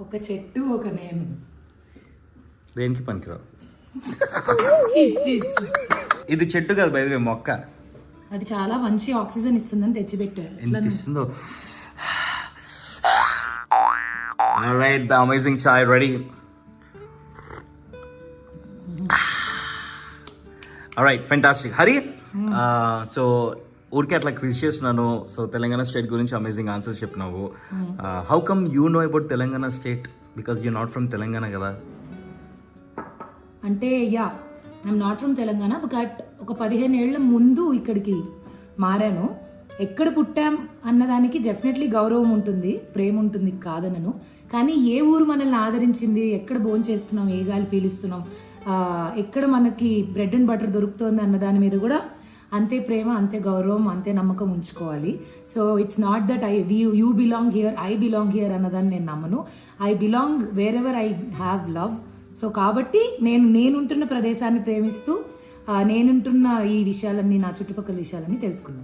ఒక చెట్టు ఒక నేను. దేనికి పనికిరావు. చి, చి, చి. ఇది చెట్టు కాదు బై ది వే, మొక్క. అది చాలా మంచి ఆక్సిజన్ ఇస్తుందని తెచ్చిపెట్టారు. ఎంత ఇస్తుందో. Alright, the amazing chai ready. Alright, fantastic. Hari, so ఊరికే అట్లా క్విజ్ చేస్తున్నాను. సో తెలంగాణ స్టేట్ గురించి అమేజింగ్ ఆన్సర్స్ చెప్పినావు. How come you know about Telangana state? Because you not from Telangana కదా. అంటే yeah, I'm not from Telangana, but ఒక 15 ఏళ్ల ముందు ఇక్కడికి మారాను. ఎక్కడ పుట్టాం అన్నదానికి డెఫినెట్లీ గౌరవం ఉంటుంది, ప్రేమ ఉంటుంది, కాదనను. కానీ ఏ ఊరు మనల్ని ఆదరించింది, ఎక్కడ భోజనం చేస్తున్నాం, ఏ గాలి పీలుస్తున్నాం, ఎక్కడ మనకి బ్రెడ్ అండ్ బటర్ దొరుకుతుంది అన్న దాని మీద కూడా అంతే ప్రేమ, అంతే గౌరవం, అంతే నమ్మకం ఉంచుకోవాలి. So it's not that you belong here, I belong here అన్నదాన్ని నేను నమ్మను. I belong wear ever I have love. So కాబట్టి నేనుంటున్న ప్రదేశాన్ని ప్రేమిస్తూ నేనుంటున్న ఈ విషయాలన్నీ, నా చుట్టుపక్కల విషయాలన్నీ తెలుసుకున్నాను.